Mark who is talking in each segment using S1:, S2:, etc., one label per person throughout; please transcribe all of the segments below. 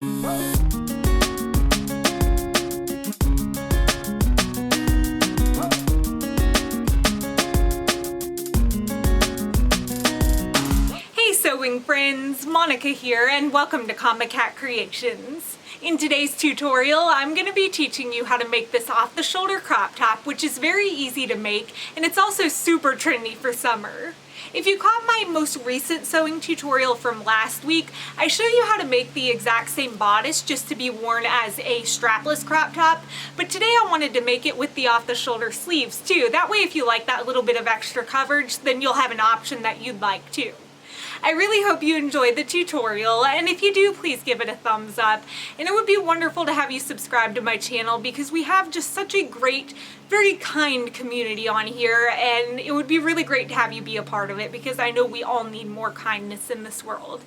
S1: Hey sewing friends, Monica here and welcome to Comicatcreations. In today's tutorial, I'm going to be teaching you how to make this off-the-shoulder crop top, which is very easy to make and it's also super trendy for summer. If you caught my most recent sewing tutorial from last week, I show you how to make the exact same bodice just to be worn as a strapless crop top, but today I wanted to make it with the off-the-shoulder sleeves too. That way if you like that little bit of extra coverage, then you'll have an option that you'd like too. I really hope you enjoyed the tutorial, and if you do, please give it a thumbs up. And it would be wonderful to have you subscribe to my channel because we have just such a great, very kind community on here, and it would be really great to have you be a part of it because I know we all need more kindness in this world.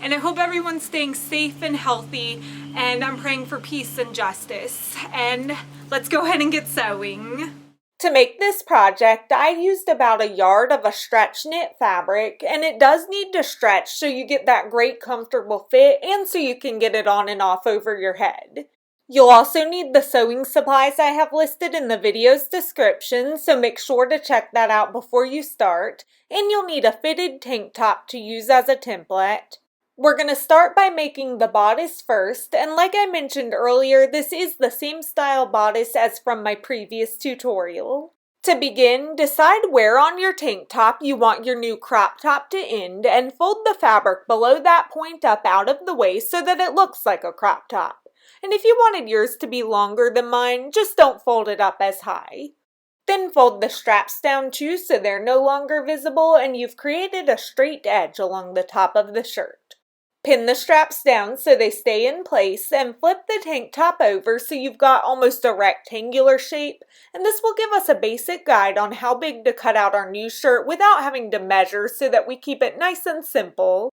S1: And I hope everyone's staying safe and healthy, and I'm praying for peace and justice. And let's go ahead and get sewing. To make this project, I used about a yard of a stretch knit fabric, and it does need to stretch so you get that great comfortable fit and so you can get it on and off over your head. You'll also need the sewing supplies I have listed in the video's description, so make sure to check that out before you start, and you'll need a fitted tank top to use as a template. We're going to start by making the bodice first, and like I mentioned earlier, this is the same style bodice as from my previous tutorial. To begin, decide where on your tank top you want your new crop top to end and fold the fabric below that point up out of the way so that it looks like a crop top. And if you wanted yours to be longer than mine, just don't fold it up as high. Then fold the straps down too so they're no longer visible and you've created a straight edge along the top of the shirt. Pin the straps down so they stay in place and flip the tank top over so you've got almost a rectangular shape, and this will give us a basic guide on how big to cut out our new shirt without having to measure so that we keep it nice and simple.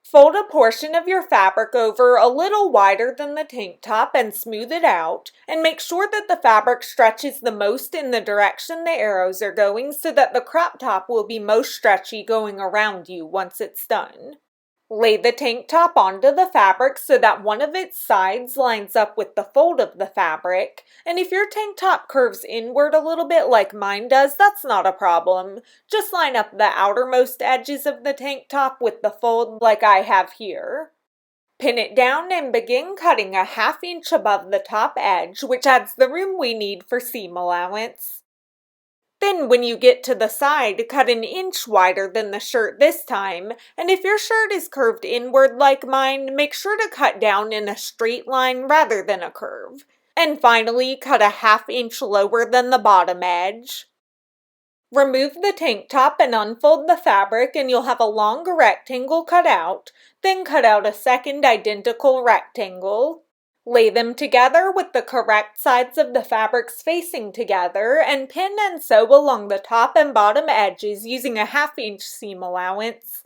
S1: Fold a portion of your fabric over a little wider than the tank top and smooth it out, and make sure that the fabric stretches the most in the direction the arrows are going so that the crop top will be most stretchy going around you once it's done. Lay the tank top onto the fabric so that one of its sides lines up with the fold of the fabric, and if your tank top curves inward a little bit like mine does, that's not a problem. Just line up the outermost edges of the tank top with the fold like I have here. Pin it down and begin cutting a 1/2 inch above the top edge, which adds the room we need for seam allowance. Then when you get to the side, cut 1 inch wider than the shirt this time, and if your shirt is curved inward like mine, make sure to cut down in a straight line rather than a curve. And finally, cut a 1/2 inch lower than the bottom edge. Remove the tank top and unfold the fabric and you'll have a long rectangle cut out, then cut out a second identical rectangle. Lay them together with the correct sides of the fabrics facing together and pin and sew along the top and bottom edges using a 1/2 inch seam allowance.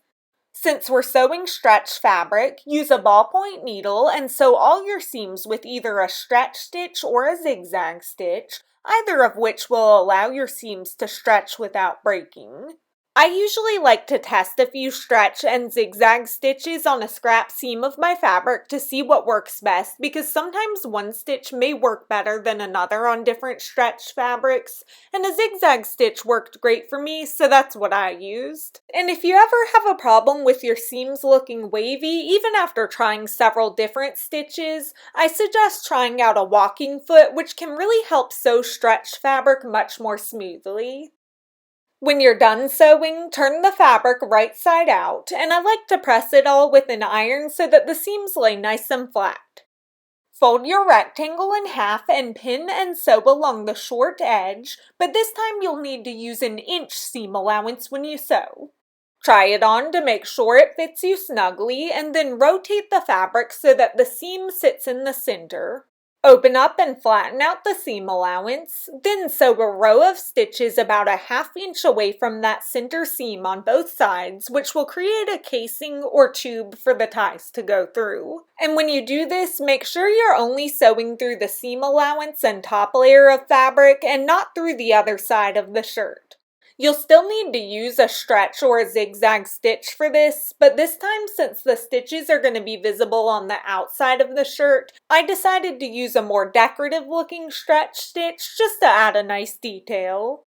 S1: Since we're sewing stretch fabric, use a ballpoint needle and sew all your seams with either a stretch stitch or a zigzag stitch, either of which will allow your seams to stretch without breaking. I usually like to test a few stretch and zigzag stitches on a scrap seam of my fabric to see what works best because sometimes one stitch may work better than another on different stretch fabrics, and a zigzag stitch worked great for me, so that's what I used. And if you ever have a problem with your seams looking wavy, even after trying several different stitches, I suggest trying out a walking foot, which can really help sew stretch fabric much more smoothly. When you're done sewing, turn the fabric right side out, and I like to press it all with an iron so that the seams lay nice and flat. Fold your rectangle in half and pin and sew along the short edge, but this time you'll need to use 1 inch seam allowance when you sew. Try it on to make sure it fits you snugly, and then rotate the fabric so that the seam sits in the center. Open up and flatten out the seam allowance, then sew a row of stitches about a 1/2 inch away from that center seam on both sides, which will create a casing or tube for the ties to go through. And when you do this, make sure you're only sewing through the seam allowance and top layer of fabric and not through the other side of the shirt. You'll still need to use a stretch or a zigzag stitch for this, but this time, since the stitches are going to be visible on the outside of the shirt, I decided to use a more decorative looking stretch stitch just to add a nice detail.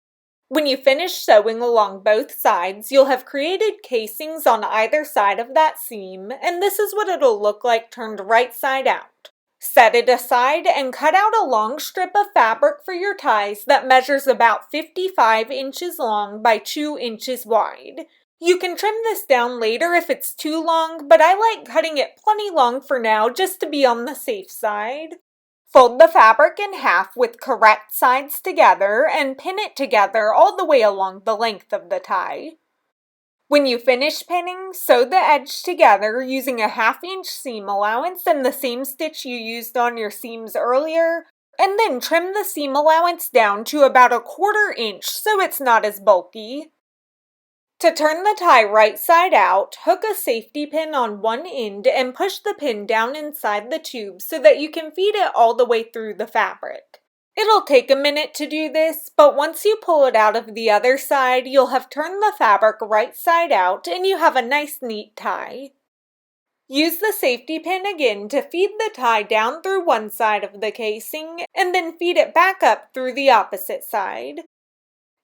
S1: When you finish sewing along both sides, you'll have created casings on either side of that seam, and this is what it'll look like turned right side out. Set it aside and cut out a long strip of fabric for your ties that measures about 55 inches long by 2 inches wide. You can trim this down later if it's too long, but I like cutting it plenty long for now just to be on the safe side. Fold the fabric in half with correct sides together and pin it together all the way along the length of the tie. When you finish pinning, sew the edge together using a 1/2 inch seam allowance and the same stitch you used on your seams earlier, and then trim the seam allowance down to about a 1/4 inch so it's not as bulky. To turn the tie right side out, hook a safety pin on one end and push the pin down inside the tube so that you can feed it all the way through the fabric. It'll take a minute to do this, but once you pull it out of the other side, you'll have turned the fabric right side out and you have a nice neat tie. Use the safety pin again to feed the tie down through one side of the casing and then feed it back up through the opposite side.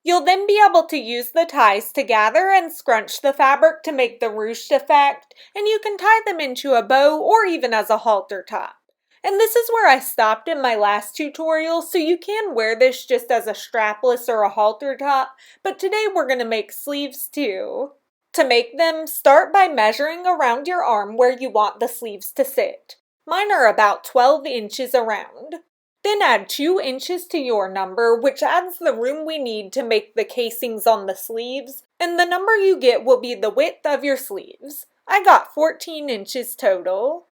S1: You'll then be able to use the ties to gather and scrunch the fabric to make the ruched effect, and you can tie them into a bow or even as a halter top. And this is where I stopped in my last tutorial, so you can wear this just as a strapless or a halter top, but today we're going to make sleeves too. To make them, start by measuring around your arm where you want the sleeves to sit. Mine are about 12 inches around. Then add 2 inches to your number, which adds the room we need to make the casings on the sleeves, and the number you get will be the width of your sleeves. I got 14 inches total.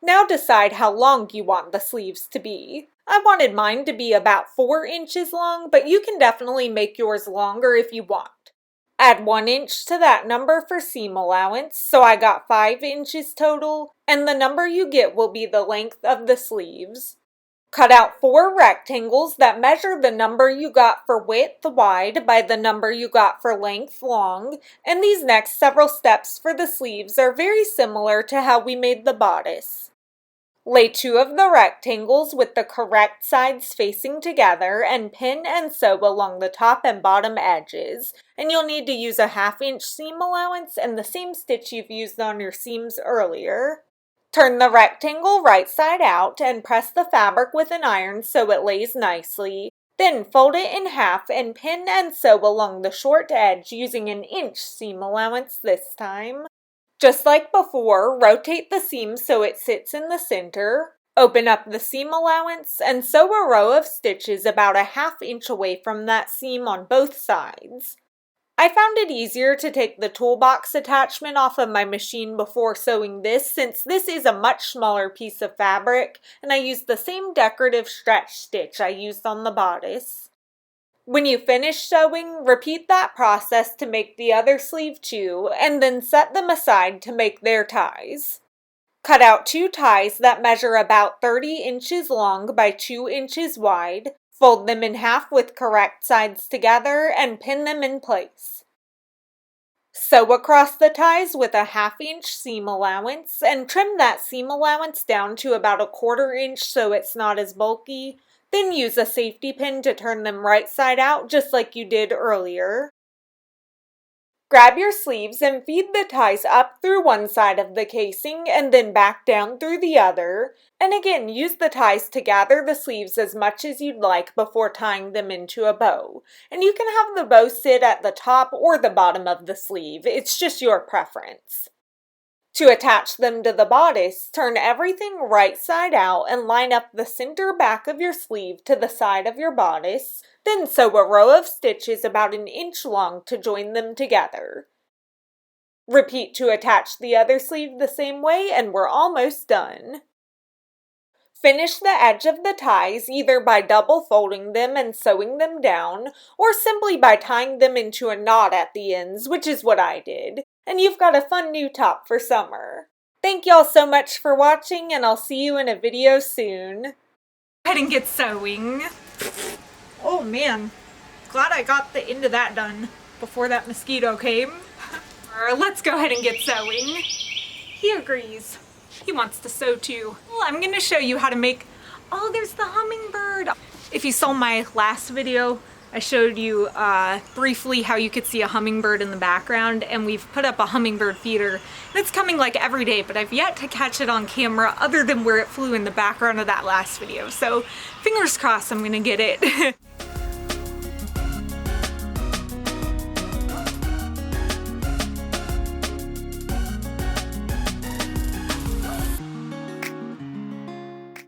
S1: Now decide how long you want the sleeves to be. I wanted mine to be about 4 inches long, but you can definitely make yours longer if you want. Add 1 inch to that number for seam allowance, so I got 5 inches total, and the number you get will be the length of the sleeves. Cut out 4 rectangles that measure the number you got for width wide by the number you got for length long, and these next several steps for the sleeves are very similar to how we made the bodice. Lay 2 of the rectangles with the correct sides facing together and pin and sew along the top and bottom edges, and you'll need to use a 1/2 inch seam allowance and the same stitch you've used on your seams earlier. Turn the rectangle right side out and press the fabric with an iron so it lays nicely. Then fold it in half and pin and sew along the short edge using an inch seam allowance this time. Just like before, rotate the seam so it sits in the center. Open up the seam allowance and sew a row of stitches about a 1/2 inch away from that seam on both sides. I found it easier to take the toolbox attachment off of my machine before sewing this since this is a much smaller piece of fabric and I used the same decorative stretch stitch I used on the bodice. When you finish sewing, repeat that process to make the other sleeve too, and then set them aside to make their ties. Cut out 2 ties that measure about 30 inches long by 2 inches wide, fold them in half with correct sides together, and pin them in place. Sew across the ties with a 1/2 inch seam allowance, and trim that seam allowance down to about a 1/4 inch so it's not as bulky. Then use a safety pin to turn them right side out just like you did earlier. Grab your sleeves and feed the ties up through one side of the casing and then back down through the other. And again, use the ties to gather the sleeves as much as you'd like before tying them into a bow. And you can have the bow sit at the top or the bottom of the sleeve. It's just your preference. To attach them to the bodice, turn everything right side out and line up the center back of your sleeve to the side of your bodice, then sew a row of stitches about an inch long to join them together. Repeat to attach the other sleeve the same way and we're almost done. Finish the edge of the ties either by double folding them and sewing them down, or simply by tying them into a knot at the ends, which is what I did. And you've got a fun new top for summer. Thank y'all so much for watching, and I'll see you in a video soon. Go ahead and get sewing. Oh man, glad I got the end of that done. before that mosquito came. Let's go ahead and get sewing. He agrees. He wants to sew too. Well, I'm gonna show you how to make, oh, there's the hummingbird. If you saw my last video, I showed you briefly how you could see a hummingbird in the background, and we've put up a hummingbird feeder. It's coming like every day, but I've yet to catch it on camera other than where it flew in the background of that last video. So fingers crossed I'm gonna get it.